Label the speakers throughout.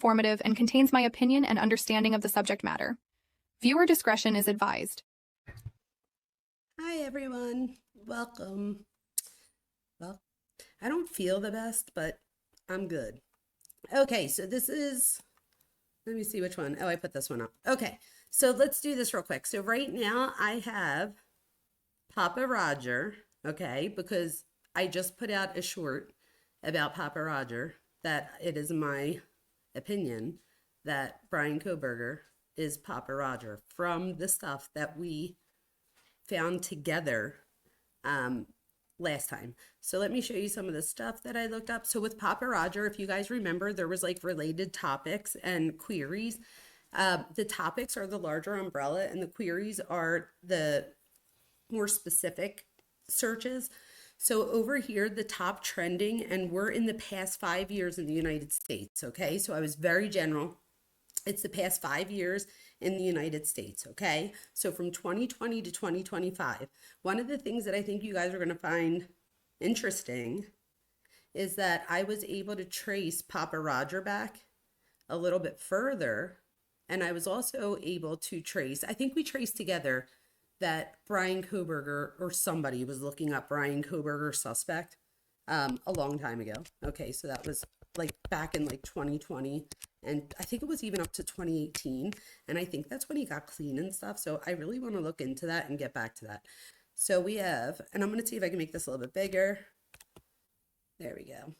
Speaker 1: informative and contains my opinion and understanding of the subject matter. Viewer discretion is advised.
Speaker 2: Hi everyone, welcome. Well, I don't feel the best, but I'm good. Okay, so this is, let me see which one. Oh, I put this one up. Okay, so let's do this real quick. So right now I have Papa Roger, okay, because I just put out a short about Papa Roger that it is my opinion that Brian Koberger is Papa Roger from the stuff that we found together last time. So let me show you some of the stuff that I looked up. So with Papa Roger, if you guys remember, there was like related topics and queries. The topics are the larger umbrella and the queries are the more specific searches. So over here, the top trending, and we're in the past 5 years in the United States, okay? So I was very general. It's the past 5 years in the United States, okay? So from 2020 to 2025. One of the things that I think you guys are gonna find interesting is that I was able to trace Papa Roger back a little bit further, and I was also able to trace, I think we traced together that Brian Koberger or somebody was looking up Brian Koberger suspect a long time ago. Okay, so that was like back in like 2020, and I think it was even up to 2018, and I think that's when he got clean and stuff. So I really want to look into that and get back to that. So we have, and I'm going to see if I can make this a little bit bigger. There we go.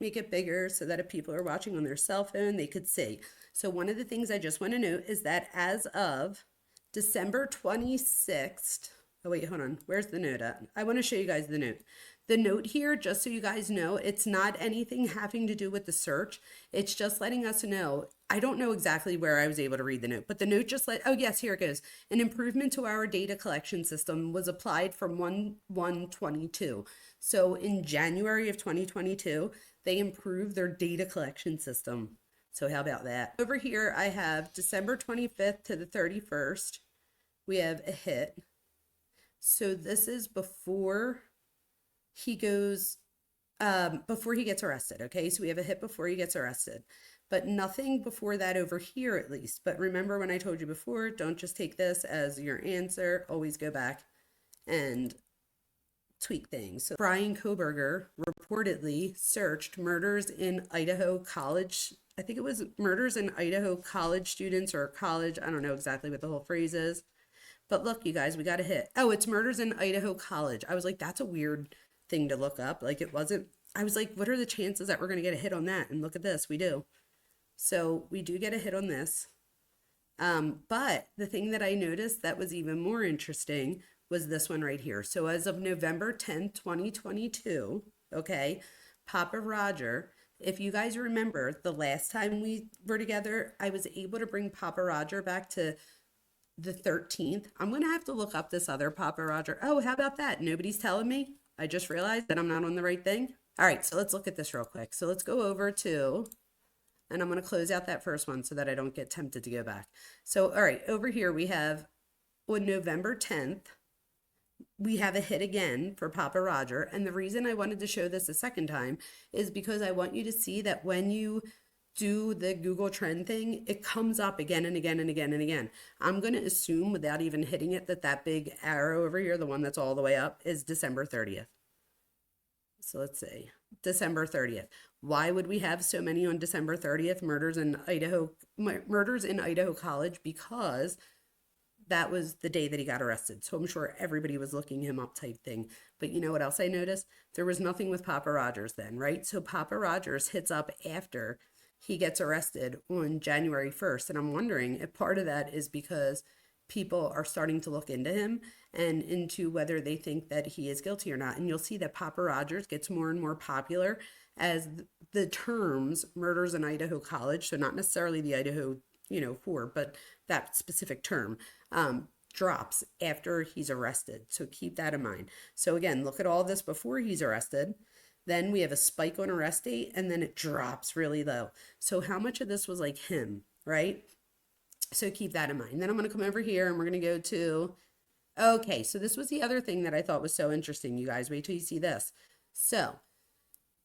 Speaker 2: Make it bigger so that if people are watching on their cell phone, they could see. So one of the things I just want to note is that as of December 26th, oh wait, hold on, where's the note at? I want to show you guys the note. The note here, just so you guys know, it's not anything having to do with the search. It's just letting us know. I don't know exactly where I was able to read the note, but the note just oh yes, here it goes. An improvement to our data collection system was applied from 1/1/22. So in January of 2022, they improved their data collection system. So how about that? Over here, I have December 25th to the 31st. We have a hit. So this is before he goes, before he gets arrested. Okay, so we have a hit before he gets arrested, but nothing before that over here at least. But remember when I told you before, don't just take this as your answer. Always go back and tweak things. So Brian Koberger reportedly searched murders in Idaho college. I think it was murders in Idaho college students or college. I don't know exactly what the whole phrase is. But look, you guys, we got a hit. Oh, it's murders in Idaho college. I was like, that's a weird thing to look up. Like it wasn't, I was like, what are the chances that we're going to get a hit on that? And look at this, we do. So we do get a hit on this. But the thing that I noticed that was even more interesting was this one right here. So as of November 10th, 2022, okay, Papa Roger, if you guys remember the last time we were together, I was able to bring Papa Roger back to the 13th. I'm going to have to look up this other Papa Roger. Oh, how about that? Nobody's telling me. I just realized that I'm not on the right thing. All right, so let's look at this real quick. So let's go over to, and I'm going to close out that first one so that I don't get tempted to go back. So, all right, over here we have on November 10th, we have a hit again for Papa Roger. And the reason I wanted to show this a second time is because I want you to see that when you do the Google trend thing, it comes up again and again and again and again. I'm going to assume without even hitting it that big arrow over here, the one that's all the way up, is December 30th. So let's see, December 30th. Why would we have so many on December 30th? Murders in Idaho College, because that was the day that he got arrested. So I'm sure everybody was looking him up type thing. But you know what else I noticed? There was nothing with Papa Rogers then, right? So Papa Rogers hits up after he gets arrested on January 1st. And I'm wondering if part of that is because people are starting to look into him and into whether they think that he is guilty or not. And you'll see that Papa Rogers gets more and more popular as the terms murders in Idaho College, so not necessarily the Idaho, 4, but that specific term, drops after he's arrested. So keep that in mind. So again, look at all this before he's arrested. Then we have a spike on arrest date, and then it drops really low. So how much of this was like him, right? So keep that in mind. Then I'm going to come over here and we're going to go to, okay, so this was the other thing that I thought was so interesting, you guys. Wait till you see this. So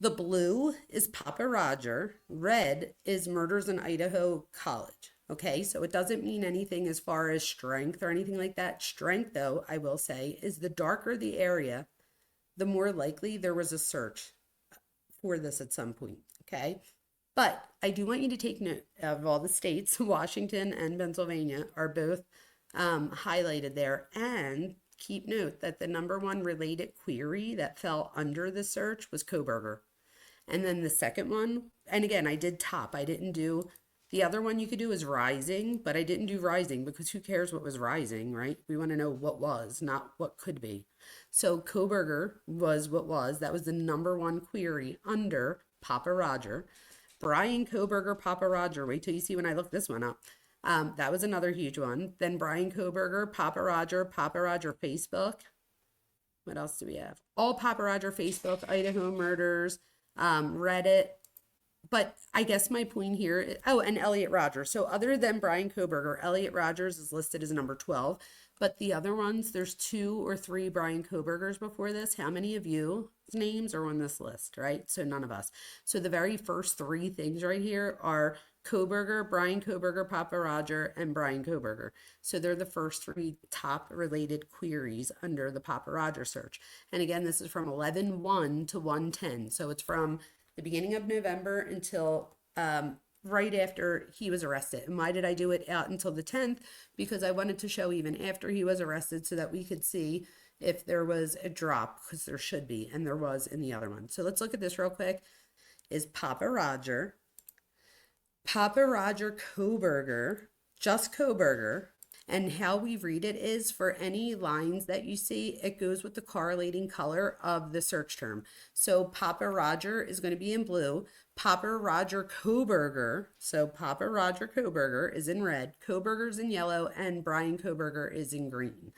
Speaker 2: The blue is Papa Roger. Red is Murders in Idaho College. Okay, so it doesn't mean anything as far as strength or anything like that. Strength, though, I will say, is the darker the area, the more likely there was a search for this at some point. Okay, but I do want you to take note of all the states. Washington and Pennsylvania are both highlighted there. And keep note that the number one related query that fell under the search was Coburger. And then the second one, and again, I did top. I didn't do the other one you could do is rising, but I didn't do rising because who cares what was rising, right? We want to know what was, not what could be. So Coburger was what was. That was the number one query under Papa Roger. Brian Coburger, Papa Roger. Wait till you see when I look this one up. That was another huge one. Then Brian Coburger, Papa Roger Facebook. What else do we have? All Papa Roger Facebook, Idaho murders, Reddit. But I guess my point here, oh, and Elliot Rogers. So other than Brian Coburger, Elliot Rogers is listed as number 12. But the other ones, there's 2 or 3 Brian Coburgers before this. How many of you names are on this list, right? So none of us. So the very first 3 things right here are Coburger, Brian Coburger, Papa Roger, and Brian Coburger. So they're the first 3 top related queries under the Papa Roger search. And again, this is from 11/1 to 1/10. So it's from the beginning of November until right after he was arrested. And why did I do it out until the 10th? Because I wanted to show even after he was arrested so that we could see if there was a drop, because there should be, and there was in the other one. So let's look at this real quick. Is Papa Roger Coburger, just Coburger. And how we read it is for any lines that you see, it goes with the correlating color of the search term. So Papa Roger is going to be in blue. Papa Roger Coburger, so Papa Roger Coburger is in red, Coburger's in yellow, and Brian Coburger is in green.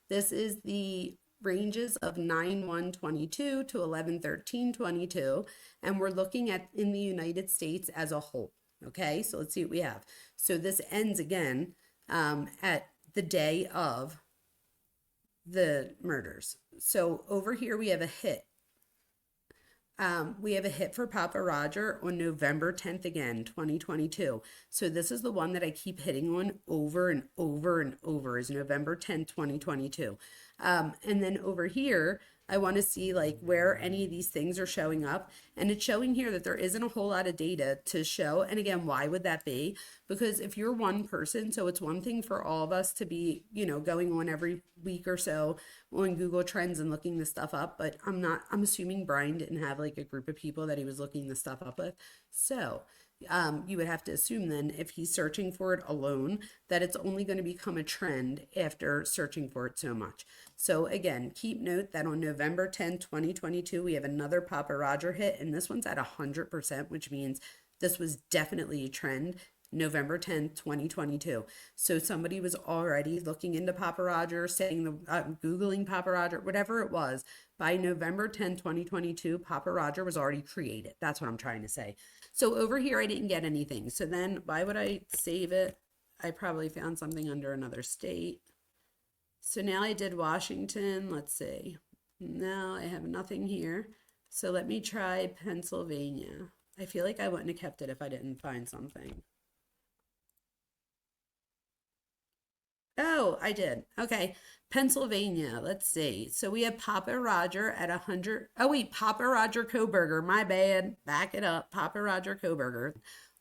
Speaker 2: This is the ranges of 9/1/22 to 11/13/22, and we're looking at in the United States as a whole. Okay, so let's see what we have. So this ends again at the day of the murders. So over here we have a hit. We have a hit for Papa Roger on November 10th again, 2022. So this is the one that I keep hitting on over and over and over is November 10th, 2022. And then over here, I want to see like where any of these things are showing up. And it's showing here that there isn't a whole lot of data to show. And again, why would that be? Because if you're one person, so it's one thing for all of us to be, going on every week or so on Google Trends and looking this stuff up. But I'm assuming Brian didn't have like a group of people that he was looking this stuff up with. So you would have to assume then if he's searching for it alone, that it's only going to become a trend after searching for it so much. So again, keep note that on November 10th, 2022, we have another Papa Roger hit, and this one's at 100%, which means this was definitely a trend. November 10th, 2022. So somebody was already looking into Papa Roger, saying Googling Papa Roger, whatever it was. By November 10th, 2022, Papa Roger was already created. That's what I'm trying to say. So over here, I didn't get anything. So then why would I save it? I probably found something under another state. So now I did Washington. Let's see. Now I have nothing here. So let me try Pennsylvania. I feel like I wouldn't have kept it if I didn't find something. Oh, I did. Okay. Pennsylvania. Let's see. So we have Papa Roger at 100. Oh, wait. Papa Roger Coburger. My bad. Back it up. Papa Roger Coburger.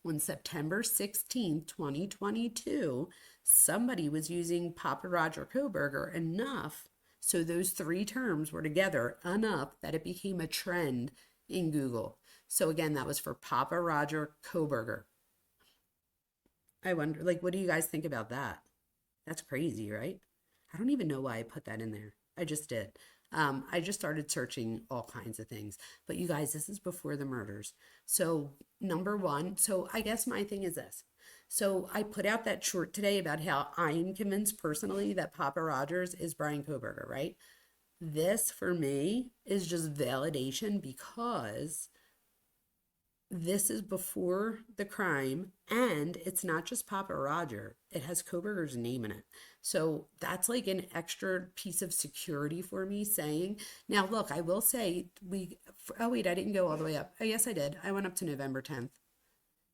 Speaker 2: On September 16th, 2022, somebody was using Papa Roger Coburger enough. So those 3 terms were together enough that it became a trend in Google. So again, that was for Papa Roger Coburger. I wonder, like, what do you guys think about that? That's crazy, right? I don't even know why I put that in there. I just did. I just started searching all kinds of things. But you guys, this is before the murders. So number 1, so I guess my thing is this. So I put out that short today about how I'm convinced personally that Papa Rogers is Brian Coburger, right? This for me is just validation because this is before the crime, and it's not just Papa Roger. It has Koberger's name in it. So that's like an extra piece of security for me saying, now look, I will say oh wait, I didn't go all the way up. Oh yes, I did. I went up to November 10th.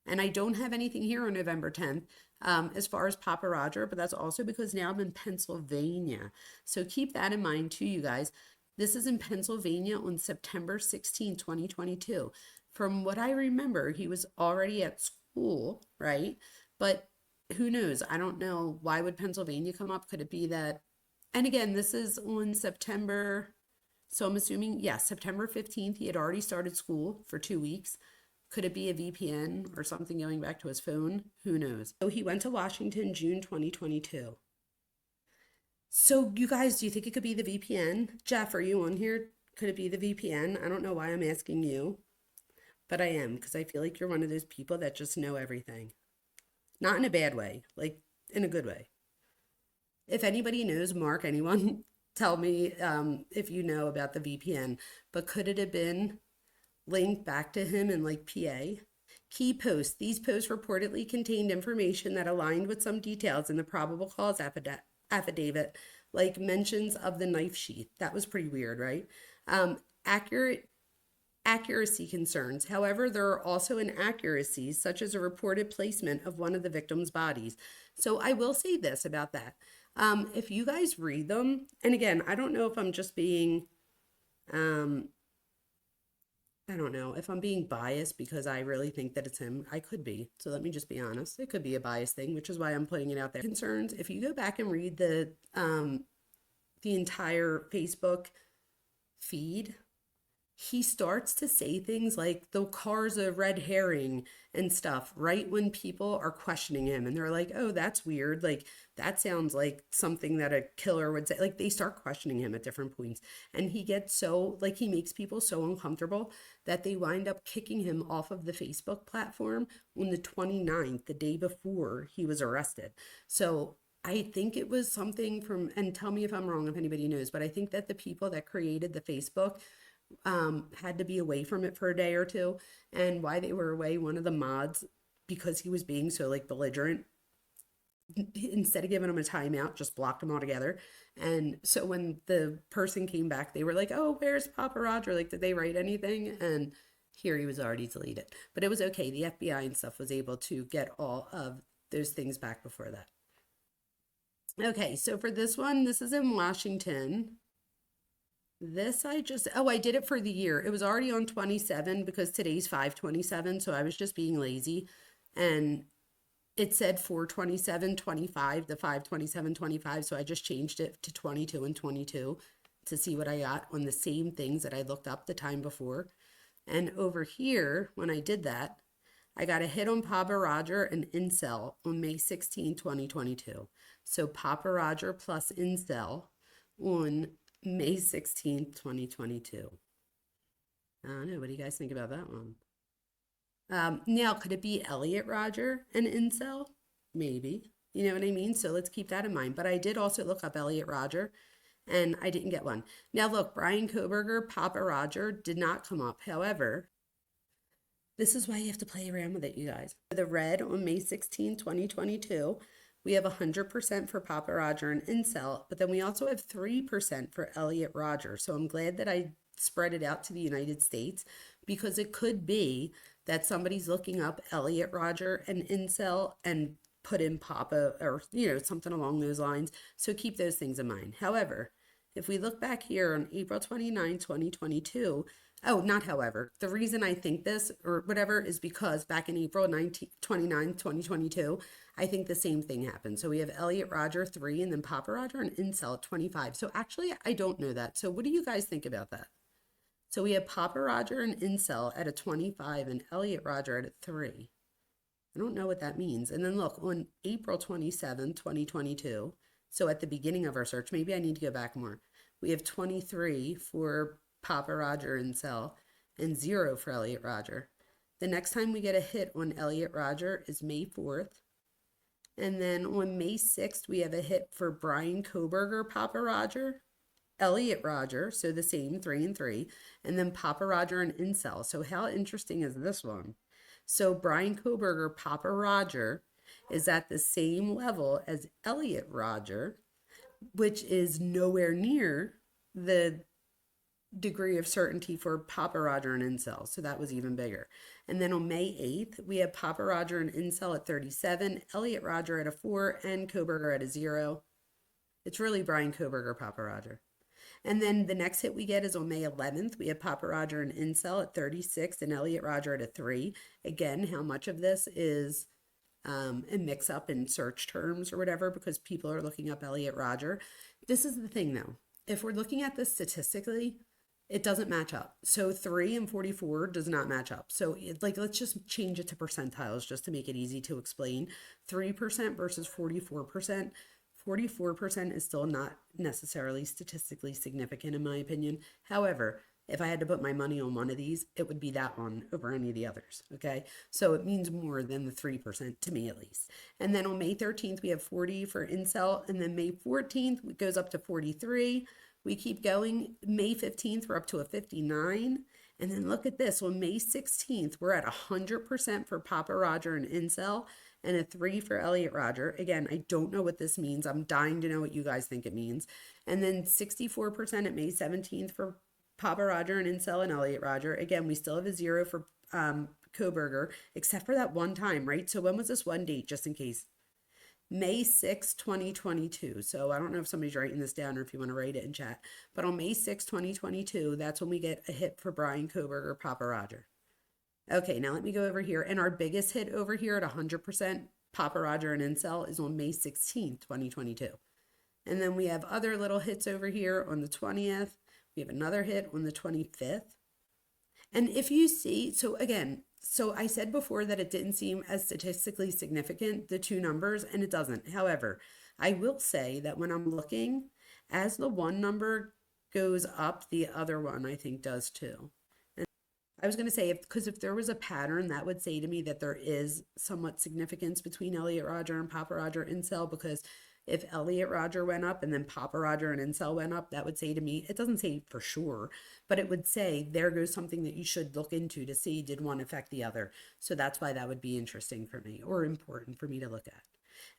Speaker 2: And I don't have anything here on November 10th as far as Papa Roger, but that's also because now I'm in Pennsylvania. So keep that in mind too, you guys. This is in Pennsylvania on September 16, 2022. From what I remember, he was already at school, right? But who knows? I don't know. Why would Pennsylvania come up? Could it be that? And again, this is on September. So I'm assuming, yes, September 15th, he had already started school for 2 weeks. Could it be a VPN or something going back to his phone? Who knows? So he went to Washington June 2022. So you guys, do you think it could be the VPN? Jeff, are you on here? Could it be the VPN? I don't know why I'm asking you, but I am because I feel like you're one of those people that just know everything. Not in a bad way, like in a good way. If anybody knows, Mark, anyone, tell me if you know about the VPN. But could it have been linked back to him in like PA? Key posts. These posts reportedly contained information that aligned with some details in the probable cause affidavit, like mentions of the knife sheath. That was pretty weird, right? Accuracy concerns. However, there are also inaccuracies, such as a reported placement of one of the victim's bodies. So I will say this about that. If you guys read them, and again, I don't know if I'm just being I don't know if I'm being biased because I really think that it's him. I could be. So let me just be honest. It could be a bias thing, which is why I'm putting it out there. Concerns. If you go back and read the entire Facebook feed, he starts to say things like the car's a red herring and stuff right when people are questioning him and they're like, oh, that's weird, like that sounds like something that a killer would say. Like they start questioning him at different points and he gets so like he makes people so uncomfortable that they wind up kicking him off of the Facebook platform on the 29th, the day before he was arrested. So I think it was something from, and tell me if I'm wrong if anybody knows, but I think that the people that created the Facebook had to be away from it for a day or two. And why they were away, one of the mods, because he was being so like belligerent, instead of giving him a timeout, just blocked him altogether. And so when the person came back, they were like, oh, where's Papa Roger? Like, did they write anything? And here he was already deleted. But it was okay. The FBI and stuff was able to get all of those things back before that. Okay, so for this one, this is in Washington. This I did it for the year. It was already on 27 because today's 5/27, so I was just being lazy. And it said 4/27/25, the 5/27/25, so I just changed it to 22 and 22 to see what I got on the same things that I looked up the time before. And over here, when I did that, I got a hit on Papa Roger and Incel on May 16, 2022. So Papa Roger plus Incel on May 16th, 2022. I don't know. What do you guys think about that one? Now, could it be Elliot Roger and Incel? Maybe. You know what I mean? So let's keep that in mind. But I did also look up Elliot Roger and I didn't get one. Now, look, Brian Koberger, Papa Roger did not come up. However, this is why you have to play around with it, you guys. The red on May 16, 2022, we have 100% for Papa Roger and Incel, but then we also have 3% for Elliot Roger. So I'm glad that I spread it out to the United States because it could be that somebody's looking up Elliot Roger and Incel and put in Papa or, something along those lines. So keep those things in mind. However, if we look back here on April 29, 2022, oh, not however, the reason I think this or whatever is because back in April 29, 2022, I think the same thing happened. So we have Elliot Roger 3 and then Papa Roger and Incel at 25. So actually, I don't know that. So what do you guys think about that? So we have Papa Roger and Incel at a 25 and Elliot Roger at a 3. I don't know what that means. And then look, on April 27, 2022, so at the beginning of our search, maybe I need to go back more. We have 23 for Papa Roger and Incel and 0 for Elliot Roger. The next time we get a hit on Elliot Roger is May 4th. And then on May 6th, we have a hit for Brian Koberger, Papa Roger, Elliot Roger, so the same 3 and 3, and then Papa Roger and Incel. So how interesting is this one? So Brian Koberger, Papa Roger, is at the same level as Elliot Roger, which is nowhere near the degree of certainty for Papa Roger and Incel. So that was even bigger. And then on May 8th, we have Papa Roger and Incel at 37, Elliot Roger at a 4, and Koberger at a 0. It's really Brian Koberger, Papa Roger. And then the next hit we get is on May 11th. We have Papa Roger and Incel at 36 and Elliot Roger at a 3. Again, how much of this is a mix up in search terms or whatever because people are looking up Elliot Roger. This is the thing though. If we're looking at this statistically, it doesn't match up. So 3 and 44 does not match up. So let's just change it to percentiles just to make it easy to explain. 3% versus 44%. 44% is still not necessarily statistically significant in my opinion. However, if I had to put my money on one of these, it would be that one over any of the others, okay? So it means more than the 3% to me at least. And then on May 13th, we have 40 for Incel, and then May 14th, it goes up to 43. We keep going. May 15th, we're up to a 59. And then look at this, on May 16th, we're at 100% for Papa Roger and Incel, and a 3 for Elliot Roger. Again, I don't know what this means. I'm dying to know what you guys think it means. And then 64% at May 17th for Papa Roger and Incel and Elliot Roger. Again, we still have a 0 for Koberger, except for that one time, right? So when was this one date, just in case? May 6, 2022. So I don't know if somebody's writing this down or if you want to write it in chat. But on May 6, 2022, that's when we get a hit for Brian Koberger, Papa Roger. Okay, now let me go over here. And our biggest hit over here at 100% Papa Roger and Incel is on May 16th, 2022. And then we have other little hits over here on the 20th. We have another hit on the 25th. And if you see, so again, so I said before that it didn't seem as statistically significant, the two numbers, and it doesn't. However, I will say that when I'm looking, as the one number goes up, the other one I think does too. And I was going to say, because if there was a pattern, that would say to me that there is somewhat significance between Elliot Roger and Papa Roger Incel, because if Elliot Roger went up and then Papa Roger and Incel went up, that would say to me, it doesn't say for sure, but it would say there goes something that you should look into to see did one affect the other. So that's why that would be interesting for me or important for me to look at.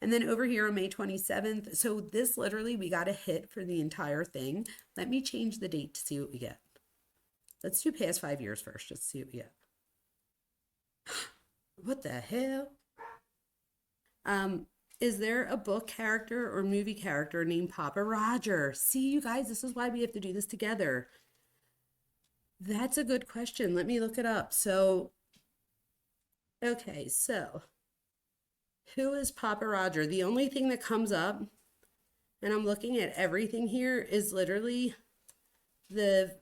Speaker 2: And then over here on May 27th, so this literally, we got a hit for the entire thing. Let me change the date to see what we get. Let's do past 5 years first, just to see what we get. What the hell? Is there a book character or movie character named Papa Roger? See, you guys, this is why we have to do this together. That's a good question. Let me look it up. So, okay, so who is Papa Roger? The only thing that comes up, and I'm looking at everything here, is literally the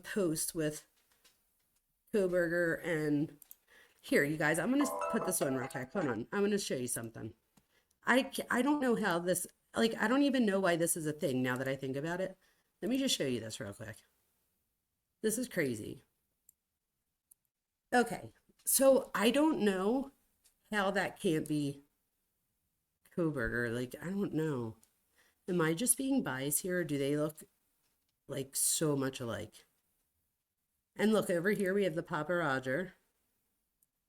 Speaker 2: post with Koberger and here, you guys, I'm going to put this on real quick. Hold on. I'm going to show you something. I don't know how this, like, I don't even know why this is a thing now that I think about it. Let me just show you this real quick. This is crazy. Okay, so I don't know how that can't be Koberger. Like, I don't know. Am I just being biased here, or do they look like so much alike? And look, over here we have the Papa Roger.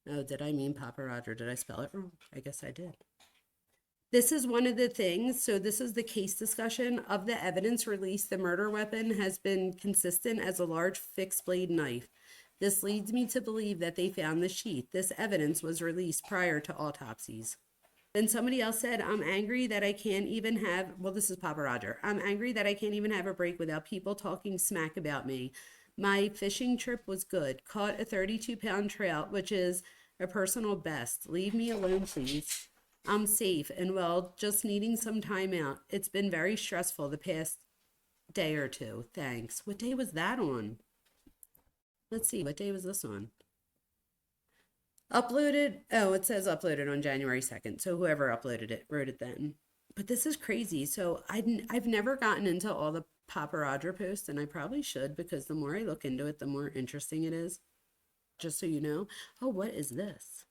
Speaker 2: Oh, did I mean Papa Roger? Did I spell it wrong? I guess I did. This is one of the things, so this is the case discussion of the evidence released. The murder weapon has been consistent as a large fixed blade knife. This leads me to believe that they found the sheath. This evidence was released prior to autopsies. Then somebody else said, I'm angry that I can't even have, well, this is Papa Roger. I'm angry that I can't even have a break without people talking smack about me. My fishing trip was good. Caught a 32-pound trout, which is a personal best. Leave me alone, please. I'm safe and well, just needing some time out. It's been very stressful the past day or two. Thanks. What day was that on? Let's see, what day was this on? Uploaded, oh, it says uploaded on January 2nd. So whoever uploaded it wrote it then. But this is crazy. So I've never gotten into all the Papa Roger posts, and I probably should, because the more I look into it, the more interesting it is. Just so you know. Oh, what is this?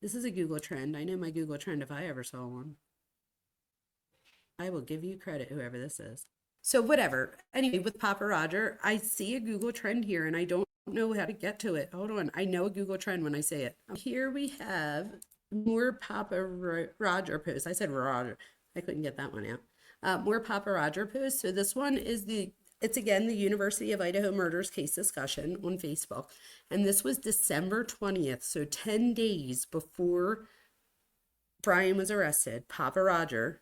Speaker 2: This is a Google trend. I know my Google trend if I ever saw one. I will give you credit, whoever this is. So whatever. Anyway, with Papa Roger, I see a Google trend here, and I don't know how to get to it. Hold on. I know a Google trend when I say it. Here we have more Papa Roger posts. I said Roger. I couldn't get that one out. More Papa Roger posts. So this one is it's again the University of Idaho murders case discussion on Facebook. And this was December 20th. So 10 days before Brian was arrested, Papa Roger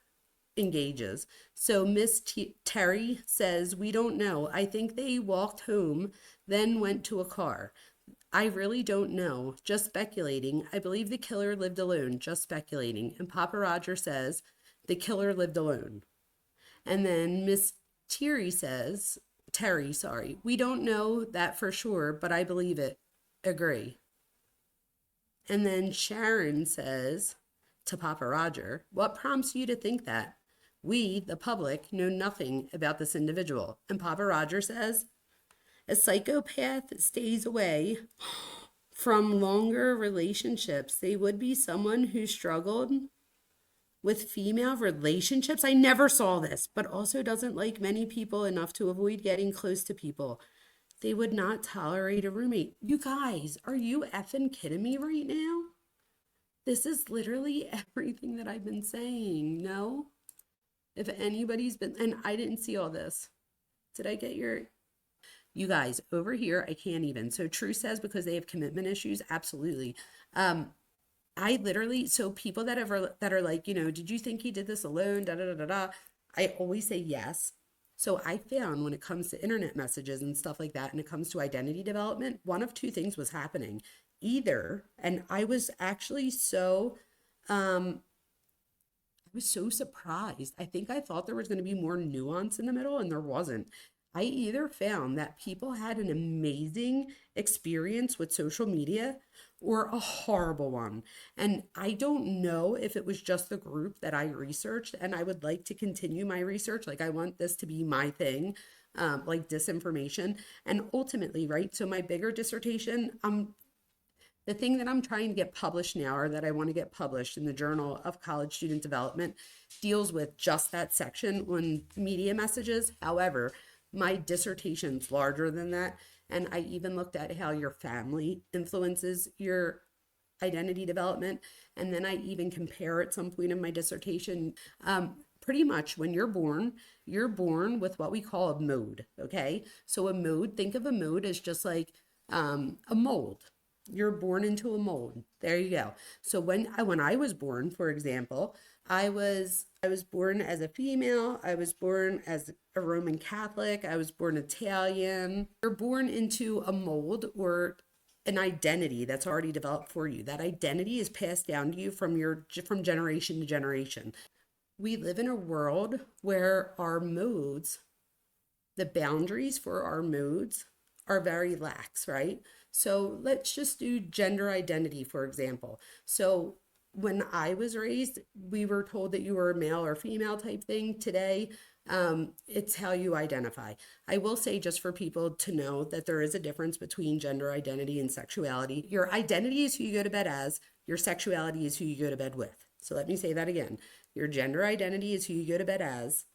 Speaker 2: engages. So Miss Terry says, "We don't know. I think they walked home, then went to a car. I really don't know. Just speculating. I believe the killer lived alone. Just speculating." And Papa Roger says, "The killer lived alone." And then Miss Terry says, "We don't know that for sure, but I believe it. Agree." And then Sharon says to Papa Roger, "What prompts you to think that? We, the public, know nothing about this individual." And Papa Roger says, "A psychopath stays away from longer relationships. They would be someone who struggled with female relationships. I never saw this, but also doesn't like many people enough to avoid getting close to people. They would not tolerate a roommate." You guys, are you effing kidding me right now? This is literally everything that I've been saying. No? If anybody's been, and I didn't see all this. Did I get you guys over here? I can't even. So True says because they have commitment issues. Absolutely. I literally, so people that are like, did you think he did this alone? Da, da, da, da, da. I always say yes. So I found when it comes to internet messages and stuff like that, and it comes to identity development, one of two things was happening. Either, and I was actually I was so surprised. I think I thought there was going to be more nuance in the middle, and there wasn't. I either found that people had an amazing experience with social media or a horrible one. And I don't know if it was just the group that I researched, and I would like to continue my research. Like, I want this to be my thing, like disinformation. And ultimately, right? So my bigger dissertation, the thing that I'm trying to get published now, or that I want to get published in the Journal of College Student Development, deals with just that section on media messages. However, my dissertation's larger than that. And I even looked at how your family influences your identity development. And then I even compare at some point in my dissertation, pretty much when you're born with what we call a mode, okay? So a mode, think of a mode as just like a mold. You're born into a mold. There you go. So when I was born, for example, I was born as a female. I was born as a Roman Catholic. I was born Italian. You're born into a mold or an identity that's already developed for you. That identity is passed down to you from generation to generation. We live in a world where our modes, the boundaries for our modes are very lax, right? So let's just do gender identity, for example. So when I was raised, we were told that you were a male or female type thing. Today, it's how you identify. I will say, just for people to know, that there is a difference between gender identity and sexuality. Your identity is who you go to bed as. Your sexuality is who you go to bed with. So let me say that again. Your gender identity is who you go to bed as.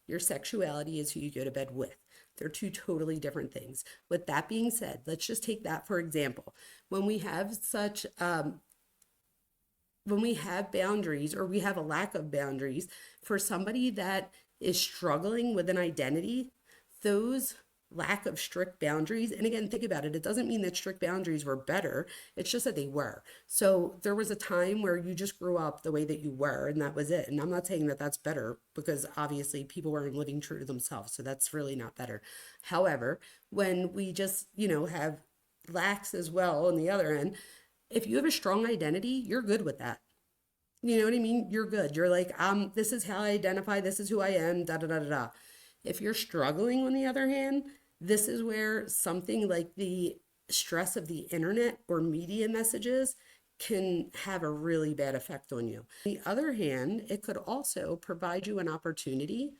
Speaker 2: Your sexuality is who you go to bed with. They're two totally different things. With that being said, let's just take that for example. When we have when we have boundaries, or we have a lack of boundaries, for somebody that is struggling with an identity, those lack of strict boundaries, and again, think about it, it doesn't mean that strict boundaries were better, it's just that they were. So there was a time where you just grew up the way that you were, and that was it. And I'm not saying that that's better, because obviously people weren't living true to themselves, so that's really not better. However, when we just, have lax as well on the other end, if you have a strong identity, you're good with that. You know what I mean? You're good. You're like, this is how I identify, this is who I am, da da da da da. If you're struggling, on the other hand, this is where something like the stress of the internet or media messages can have a really bad effect on you. On the other hand, it could also provide you an opportunity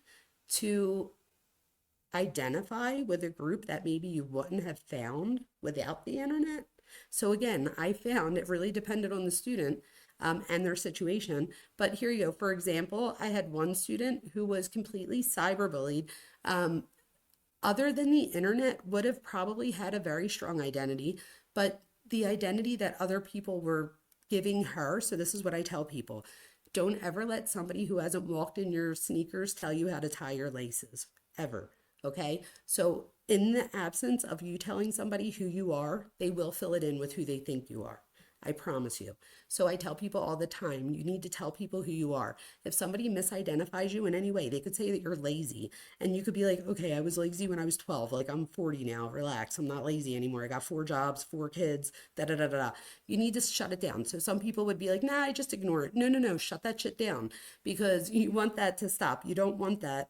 Speaker 2: to identify with a group that maybe you wouldn't have found without the internet. So again, I found it really depended on the student and their situation. But here you go. For example, I had one student who was completely cyberbullied other than the internet, would have probably had a very strong identity, but the identity that other people were giving her. So this is what I tell people. Don't ever let somebody who hasn't walked in your sneakers tell you how to tie your laces, ever. Okay? So in the absence of you telling somebody who you are, they will fill it in with who they think you are. I promise you. So I tell people all the time, you need to tell people who you are. If somebody misidentifies you in any way, they could say that you're lazy. And you could be like, okay, I was lazy when I was 12. Like, I'm 40 now. Relax. I'm not lazy anymore. I got 4 jobs, 4 kids, da da da da da. You need to shut it down. So some people would be like, nah, I just ignore it. No, no, no. Shut that shit down, because you want that to stop. You don't want that.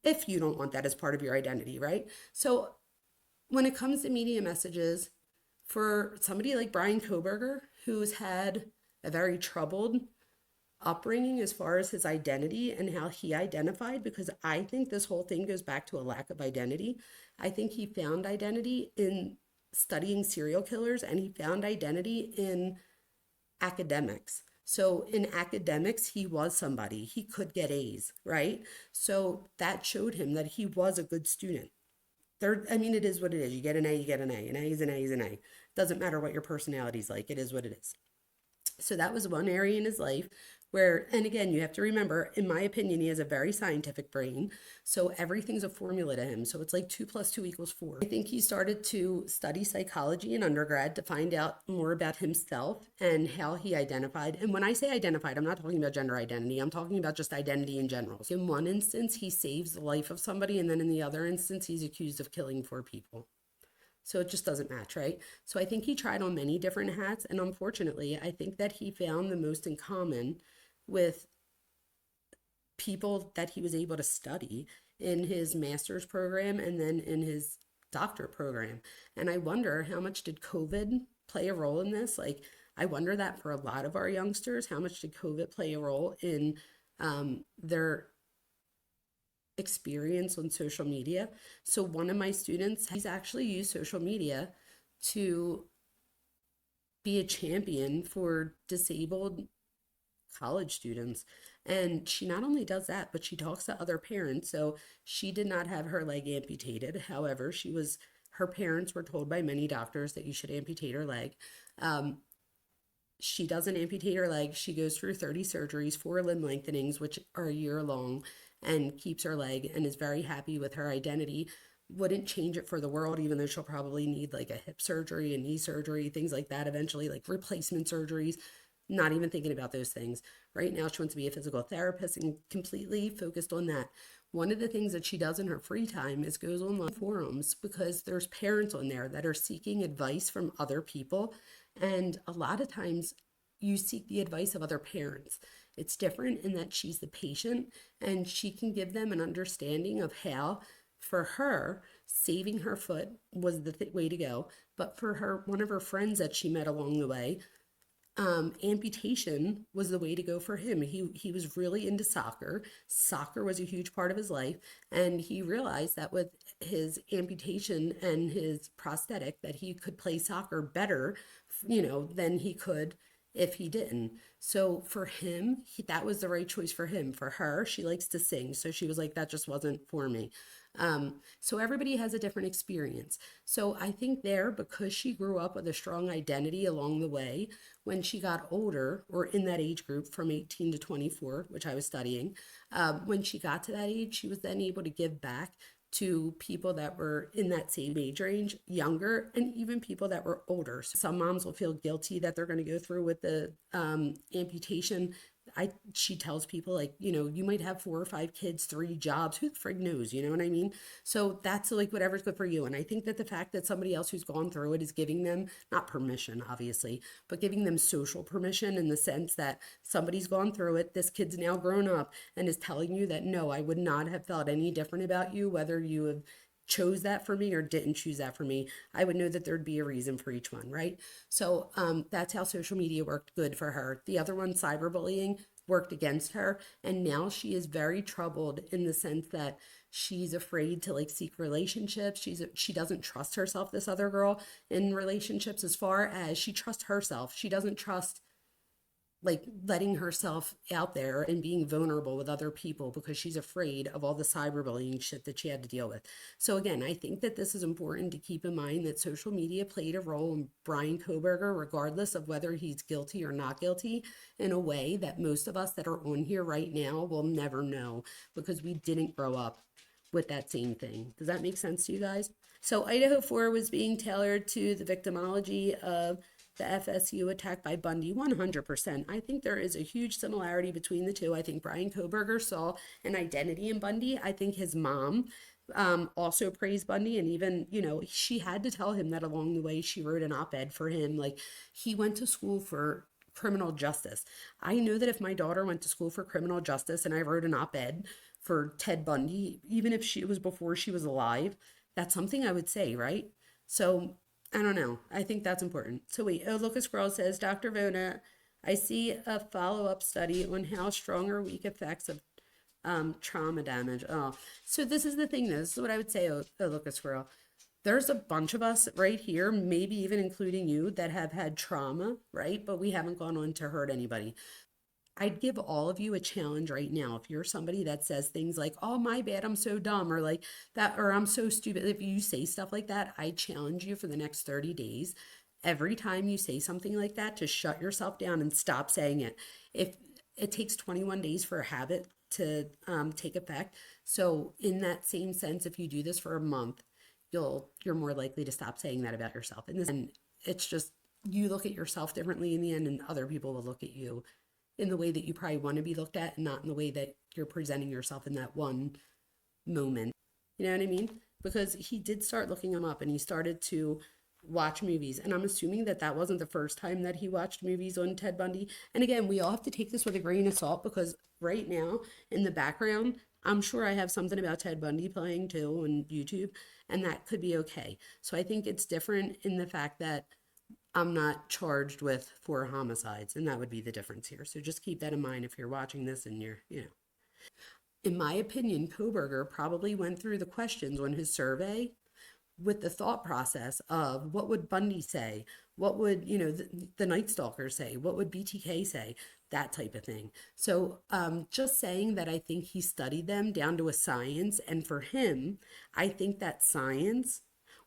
Speaker 2: If you don't want that as part of your identity, right? So when it comes to media messages, for somebody like Brian Koberger, who's had a very troubled upbringing as far as his identity and how he identified, because I think this whole thing goes back to a lack of identity. I think he found identity in studying serial killers, and he found identity in academics. So in academics, he was somebody. He could get A's, right? So that showed him that he was a good student. I mean, it is what it is. You get an A, you get an A. An A is an A is an A. Doesn't matter what your personality's like. It is what it is. So that was one area in his life where, and again, you have to remember, in my opinion, he has a very scientific brain. So everything's a formula to him. So it's like 2 + 2 = 4. I think he started to study psychology in undergrad to find out more about himself and how he identified. And when I say identified, I'm not talking about gender identity. I'm talking about just identity in general. So in one instance, he saves the life of somebody. And then in the other instance, he's accused of killing 4 people. So it just doesn't match, right? So I think he tried on many different hats. And unfortunately, I think that he found the most in common with people that he was able to study in his master's program and then in his doctorate program. And I wonder, how much did COVID play a role in this? Like, I wonder that for a lot of our youngsters, how much did COVID play a role in their experience on social media? So one of my students, he's actually used social media to be a champion for disabled college students. And she not only does that, but she talks to other parents. So she did not have her leg amputated. However, her parents were told by many doctors that you should amputate her leg. She doesn't amputate her leg. She goes through 30 surgeries, 4 limb lengthenings, which are a year long, and keeps her leg and is very happy with her identity. Wouldn't change it for the world, even though she'll probably need like a hip surgery, a knee surgery, things like that eventually, like replacement surgeries. Not even thinking about those things. Right now, she wants to be a physical therapist and completely focused on that. One of the things that she does in her free time is goes on forums, because there's parents on there that are seeking advice from other people. And a lot of times you seek the advice of other parents. It's different in that she's the patient and she can give them an understanding of how, for her, saving her foot was the way to go. But for her, one of her friends that she met along the way, amputation was the way to go for him. He was really into soccer. Soccer was a huge part of his life, and he realized that with his amputation and his prosthetic, that he could play soccer better, than he could if he didn't. So for him, that was the right choice for him. For her, she likes to sing, so she was like, that just wasn't for me. So everybody has a different experience. So I think there, because she grew up with a strong identity along the way, when she got older, or in that age group from 18 to 24, which I was studying, when she got to that age, she was then able to give back to people that were in that same age range, younger, and even people that were older. So some moms will feel guilty that they're going to go through with the amputation. She tells people, like, you might have 4 or 5 kids, 3 jobs, who the frig knows, you know what I mean? So that's like whatever's good for you. And I think that the fact that somebody else who's gone through it is giving them, not permission, obviously, but giving them social permission, in the sense that somebody's gone through it, this kid's now grown up and is telling you that, no, I would not have felt any different about you, whether you have chose that for me or didn't choose that for me. I would know that there'd be a reason for each one, right? So that's how social media worked good for her. The other one, cyberbullying, worked against her, and now she is very troubled in the sense that she's afraid to like seek relationships. She doesn't trust herself, this other girl, in relationships, as far as she trusts herself. She doesn't trust like letting herself out there and being vulnerable with other people because she's afraid of all the cyberbullying shit that she had to deal with. So again, I think that this is important to keep in mind that social media played a role in Brian Koberger, regardless of whether he's guilty or not guilty, in a way that most of us that are on here right now will never know because we didn't grow up with that same thing. Does that make sense to you guys? So Idaho 4 was being tailored to the victimology of the FSU attack by Bundy 100%. I think there is a huge similarity between the two. I think Brian Koberger saw an identity in Bundy. I think his mom also praised Bundy, and even, she had to tell him that along the way. She wrote an op-ed for him. Like, he went to school for criminal justice. I know that if my daughter went to school for criminal justice and I wrote an op-ed for Ted Bundy, even if it was before she was alive, that's something I would say, right? So I don't know. I think that's important. So wait, Lucas Squirrel says, Dr. Vona, I see a follow-up study on how strong or weak effects of trauma damage. Oh, so this is the thing, though. This is what I would say, Lucas Squirrel. There's a bunch of us right here, maybe even including you, that have had trauma, right? But we haven't gone on to hurt anybody. I'd give all of you a challenge right now. If you're somebody that says things like, oh, my bad, I'm so dumb, or like that, or I'm so stupid. If you say stuff like that, I challenge you for the next 30 days. Every time you say something like that, to shut yourself down and stop saying it. If it takes 21 days for a habit to take effect. So in that same sense, if you do this for a month, you're more likely to stop saying that about yourself. And it's just, you look at yourself differently in the end, and other people will look at you in the way that you probably want to be looked at, and not in the way that you're presenting yourself in that one moment. You know what I mean? Because he did start looking them up, and he started to watch movies. And I'm assuming that that wasn't the first time that he watched movies on Ted Bundy. And again, we all have to take this with a grain of salt, because right now in the background, I'm sure I have something about Ted Bundy playing too on YouTube, and that could be okay. So I think it's different in the fact that I'm not charged with 4 homicides, and that would be the difference here. So just keep that in mind if you're watching this and you're. In my opinion, Koberger probably went through the questions on his survey with the thought process of, what would Bundy say? What would, the Night Stalker say? What would BTK say? That type of thing. So just saying that I think he studied them down to a science, and for him, I think that science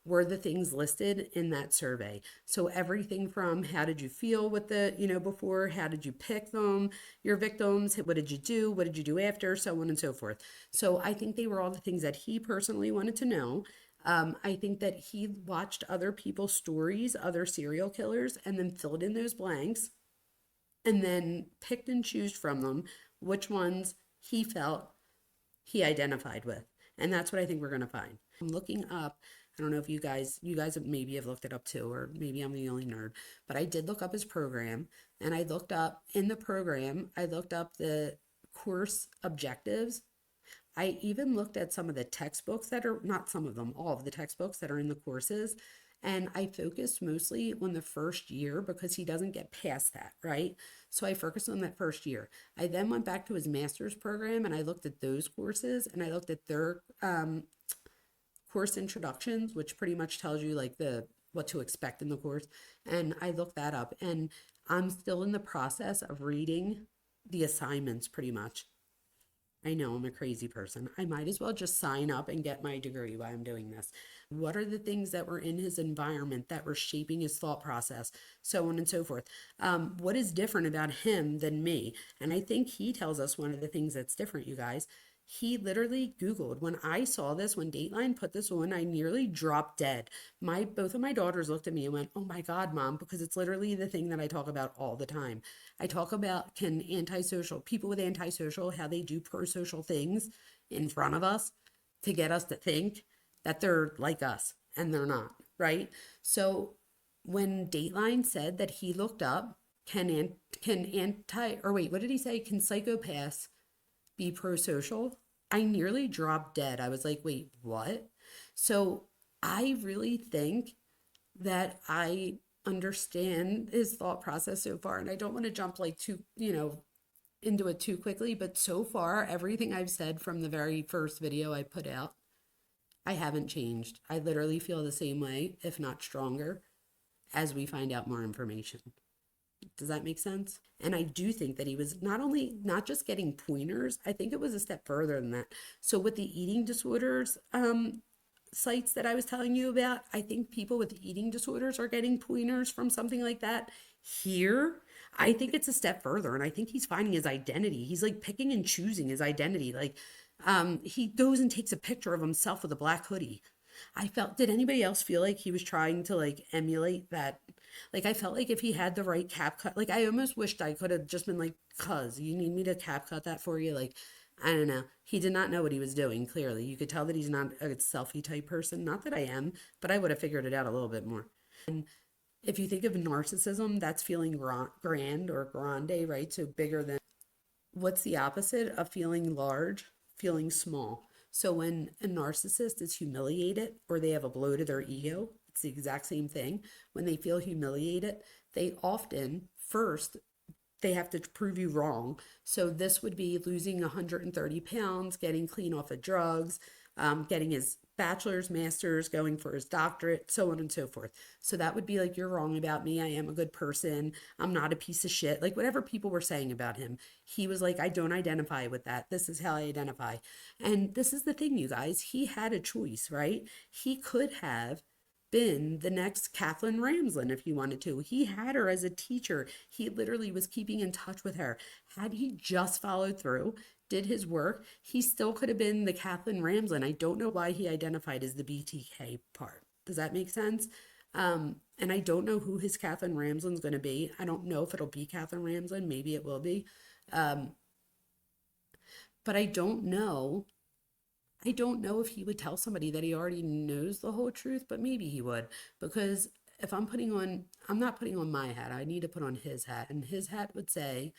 Speaker 2: were the things listed in that survey. So everything from how did you feel with the, before, how did you pick them, your victims, what did you do, what did you do after, so on and so forth. So I think they were all the things that he personally wanted to know. I think that he watched other people's stories, other serial killers, and then filled in those blanks, and then picked and chose from them which ones he felt he identified with. And that's what I think we're going to find. I'm looking up, I don't know if you guys maybe have looked it up too, or maybe I'm the only nerd, but I did look up his program, and I looked up in the program, I looked up the course objectives. I even looked at some of the textbooks that are, not some of them, all of the textbooks that are in the courses. And I focused mostly on the first year because he doesn't get past that, right? So I focused on that first year. I then went back to his master's program, and I looked at those courses, and I looked at their course introductions, which pretty much tells you like what to expect in the course. And I looked that up, and I'm still in the process of reading the assignments pretty much. I know I'm a crazy person. I might as well just sign up and get my degree while I'm doing this. What are the things that were in his environment that were shaping his thought process, so on and so forth? What is different about him than me? And I think he tells us one of the things that's different, you guys. He literally Googled. When I saw this, when Dateline put this on, I nearly dropped dead. Both of my daughters looked at me and went, oh my God, Mom, because it's literally the thing that I talk about all the time. I talk about people with antisocial, how they do pro-social things in front of us to get us to think that they're like us, and they're not, right? So when Dateline said that he looked up, what did he say? Can psychopaths be pro-social? I nearly dropped dead. I was like, wait, what? So I really think that I understand his thought process so far, and I don't want to jump like too, into it too quickly, but so far, everything I've said from the very first video I put out, I haven't changed. I literally feel the same way, if not stronger, as we find out more information. Does that make sense? And I do think that he was not just getting pointers, I think it was a step further than that. So with the eating disorders sites that I was telling you about, I think people with eating disorders are getting pointers from something like that. Here, I think it's a step further, and I think he's finding his identity. He's like picking and choosing his identity. Like, he goes and takes a picture of himself with a black hoodie. Did anybody else feel like he was trying to like emulate that? Like, I felt like if he had the right cap cut, like, I almost wished I could have just been like, cuz, you need me to cap cut that for you? Like, I don't know. He did not know what he was doing, clearly. You could tell that he's not a selfie type person. Not that I am, but I would have figured it out a little bit more. And if you think of narcissism, that's feeling grand or grande, right? So bigger than. What's the opposite of feeling large? Feeling small. So when a narcissist is humiliated or they have a blow to their ego, it's the exact same thing. When they feel humiliated, they often first they have to prove you wrong. So this would be losing 130 pounds, getting clean off of drugs, getting his bachelor's, master's, going for his doctorate, so on and so forth. So that would be like, you're wrong about me. I am a good person. I'm not a piece of shit. Like whatever people were saying about him, he was like, I don't identify with that. This is how I identify. And this is the thing, you guys. He had a choice, right? He could have been the next Kathleen Ramsland if he wanted to. He had her as a teacher. He literally was keeping in touch with her. Had he just followed through, did his work, he still could have been the Kathleen Ramsland. I don't know why he identified as the BTK part. Does that make sense? And I don't know who his Kathleen Ramsland's going to be. I don't know if it'll be Kathleen Ramsland. Maybe it will be. Um, but I don't know if he would tell somebody that he already knows the whole truth, but maybe he would. Because if I'm not putting on my hat, I need to put on his hat. And his hat would say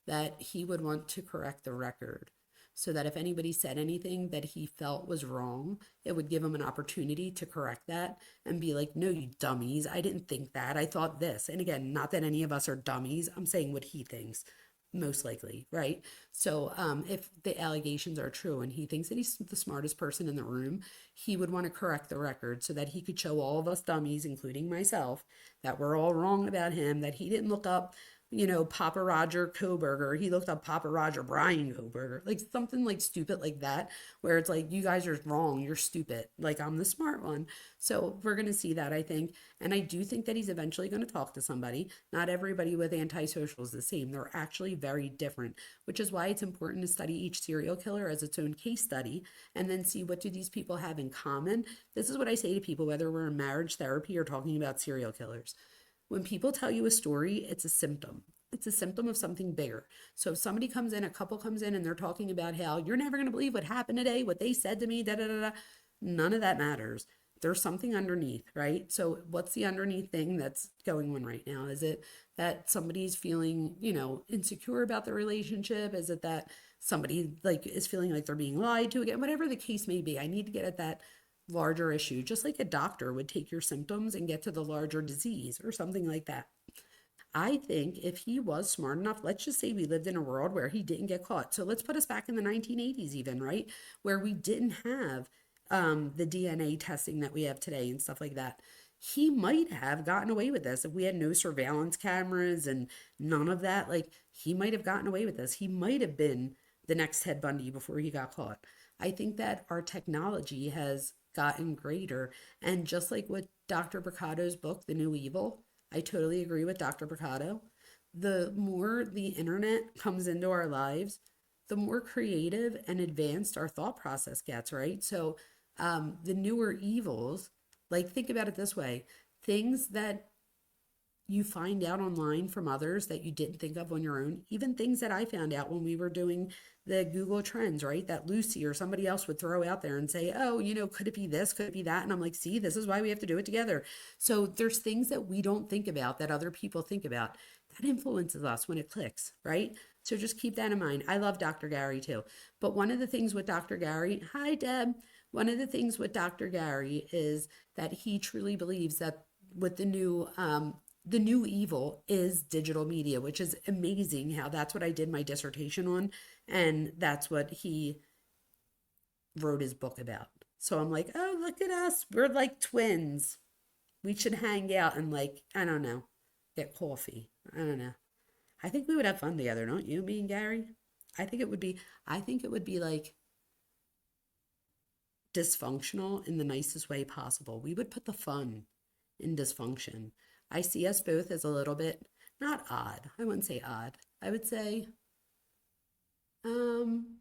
Speaker 2: that he would want to correct the record so that if anybody said anything that he felt was wrong, it would give him an opportunity to correct that and be like, no, you dummies, I didn't think that. I thought this. And again, not that any of us are dummies. I'm saying what he thinks most likely, right? So if the allegations are true and he thinks that he's the smartest person in the room, he would want to correct the record so that he could show all of us dummies, including myself, that we're all wrong about him, that he didn't look up, Papa Roger Koberger. He looked up Papa Roger Brian Koberger, like something like stupid like that, where it's like, you guys are wrong, you're stupid, like I'm the smart one. So we're going to see that, I think. And I do think that he's eventually going to talk to somebody. Not everybody with antisocial is the same. They're actually very different, which is why it's important to study each serial killer as its own case study and then see what do these people have in common. This is what I say to people, whether we're in marriage therapy or talking about serial killers. When people tell you a story, it's a symptom. It's a symptom of something bigger. So if somebody comes in, a couple comes in, and they're talking about how you're never going to believe what happened today, what they said to me, da da da da, none of that matters. There's something underneath, right? So what's the underneath thing that's going on right now? Is it that somebody's feeling, insecure about the relationship? Is it that somebody like is feeling like they're being lied to again? Whatever the case may be, I need to get at that larger issue, just like a doctor would take your symptoms and get to the larger disease or something like that. I think if he was smart enough, let's just say we lived in a world where he didn't get caught. So let's put us back in the 1980s, even, right? Where we didn't have the DNA testing that we have today and stuff like that. He might have gotten away with this if we had no surveillance cameras and none of that. Like, he might have gotten away with this. He might have been the next Ted Bundy before he got caught. I think that our technology has gotten greater. And just like with Dr. Bricato's book, The New Evil, I totally agree with Dr. Bricato. The more the internet comes into our lives, the more creative and advanced our thought process gets, right? So the newer evils, like think about it this way, things that you find out online from others that you didn't think of on your own, even things that I found out when we were doing the Google Trends, right? That Lucy or somebody else would throw out there and say, oh, could it be this? Could it be that? And I'm like, see, this is why we have to do it together. So there's things that we don't think about that other people think about. That influences us when it clicks, right? So just keep that in mind. I love Dr. Gary too. But one of the things with Dr. Gary, hi, Deb. One of the things with Dr. Gary is that he truly believes that with the new evil is digital media, which is amazing how that's what I did my dissertation on. And that's what he wrote his book about. So I'm like, oh, look at us. We're like twins. We should hang out and, like, I don't know, get coffee. I don't know. I think we would have fun together, don't you, me and Gary? I think it would be, I think it would be like dysfunctional in the nicest way possible. We would put the fun in dysfunction. I see us both as a little bit, not odd. I wouldn't say odd. I would say, um,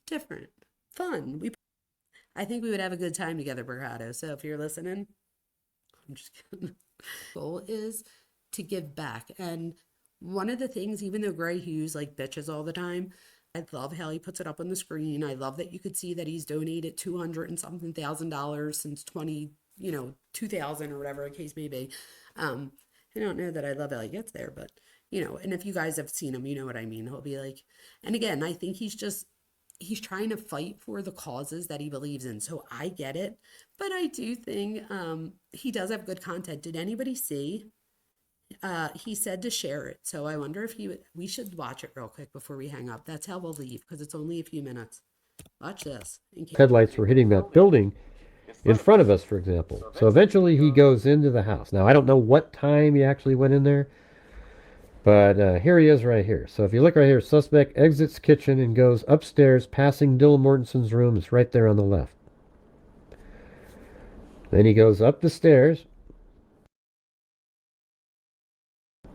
Speaker 2: different, fun. I think we would have a good time together, Brigado. So if you're listening, I'm just kidding. Goal is to give back. And one of the things, even though Gray Hughes like bitches all the time, I love how he puts it up on the screen. I love that you could see that he's donated 200 and something $1,000 since 2000 or whatever the case may be. I don't know that I love how he gets there, but and if you guys have seen him, you know what I mean. He'll be like, and again, I think he's trying to fight for the causes that he believes in. So I get it, but I do think he does have good content. Did anybody see? He said to share it. So I wonder if we should watch it real quick before we hang up. That's how we'll leave because it's only a few minutes. Watch this.
Speaker 3: Headlights were hitting that building in front of us, for example. So eventually he goes into the house. Now, I don't know what time he actually went in there, but here he is right here. So if you look right here, suspect exits kitchen and goes upstairs, passing Dylan Mortensen's room. It's right there on the left. Then he goes up the stairs.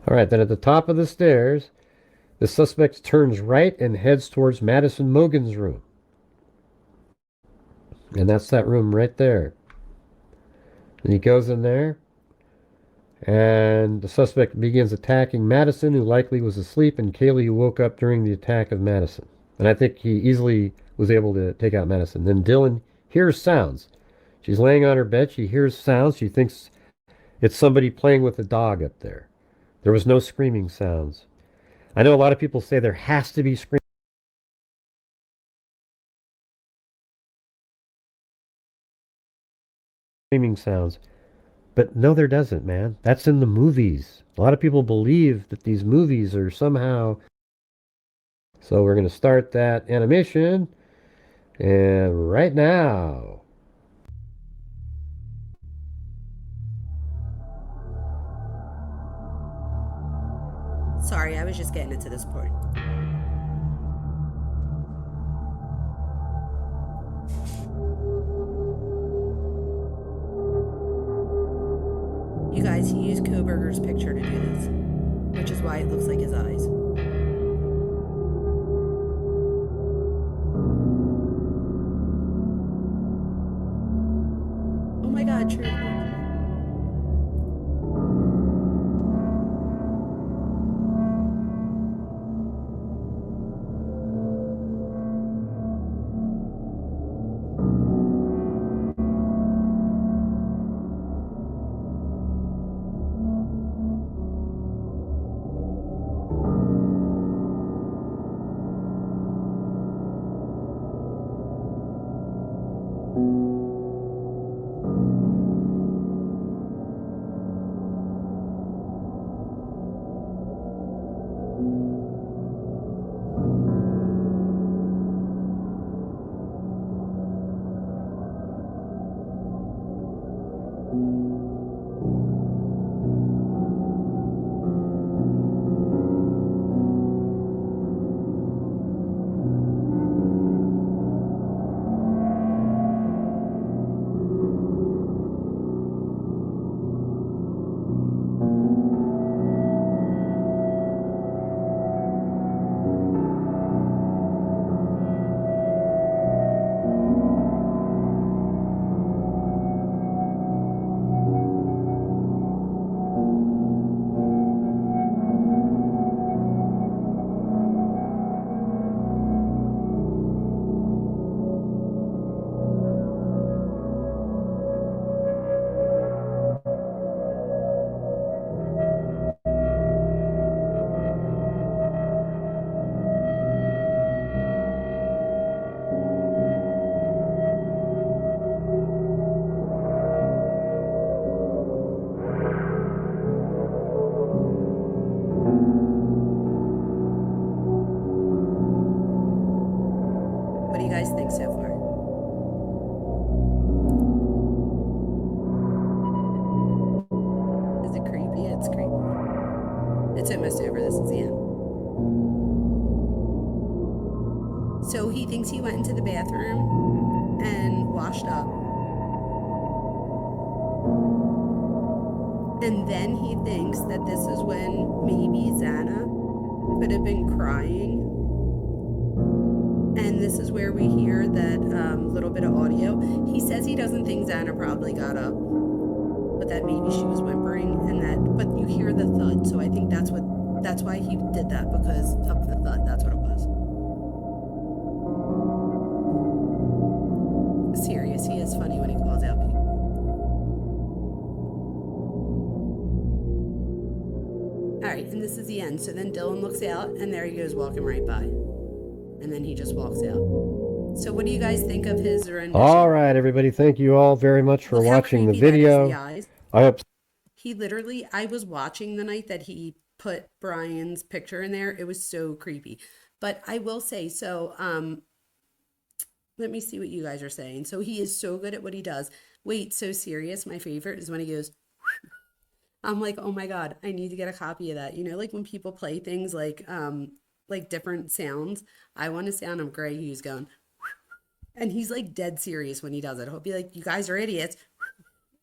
Speaker 3: All right, then at the top of the stairs, the suspect turns right and heads towards Madison Mogan's room. And that's that room right there. And he goes in there, and the suspect begins attacking Madison, who likely was asleep, and Kaylee, who woke up during the attack of Madison. And I think he easily was able to take out Madison. Then Dylan hears sounds. She's laying on her bed. She hears sounds. She thinks it's somebody playing with a dog up there. There was no screaming sounds. I know a lot of people say there has to be screaming sounds. But no, there doesn't, man. That's in the movies. A lot of people believe that these movies are somehow... So we're going to start that animation. And right now...
Speaker 2: Sorry, I was just getting into this part. You guys, he used Koberger's picture to do this, which is why it looks like his eyes. Oh my God, true. What do you guys think so far? Is it creepy? It's creepy. It's almost thinks he went into the bathroom and washed up. And then he thinks that this is when maybe Xana could have been crying. And this is where we hear that little bit of audio. He says he doesn't think Xana probably got up, but that maybe she was whimpering, but you hear the thud. So I think that's why he did that, because of the thud. That's what it was. Serious. He is funny when he calls out people. All right, and this is the end. So then Dylan looks out, and there he goes walking right by. And then he just walks out. So what do you guys think of his rendition?
Speaker 3: All right, everybody. Thank you all very much for watching the video. I hope
Speaker 2: he literally, I was watching the night that he put Brian's picture in there. It was so creepy. But I will say, so let me see what you guys are saying. So he is so good at what he does. Wait, so serious. My favorite is when he goes, I'm like, oh my God, I need to get a copy of that. You know, like when people play things like different sounds. I want to sound him Gray Hughes going, and he's like dead serious when he does it. He'll be like, you guys are idiots.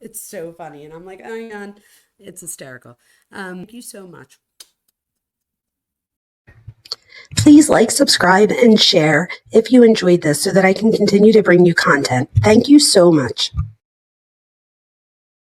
Speaker 2: It's so funny. And I'm like, oh my God, it's hysterical. Thank you so much.
Speaker 4: Please like, subscribe, and share if you enjoyed this so that I can continue to bring you content. Thank you so much.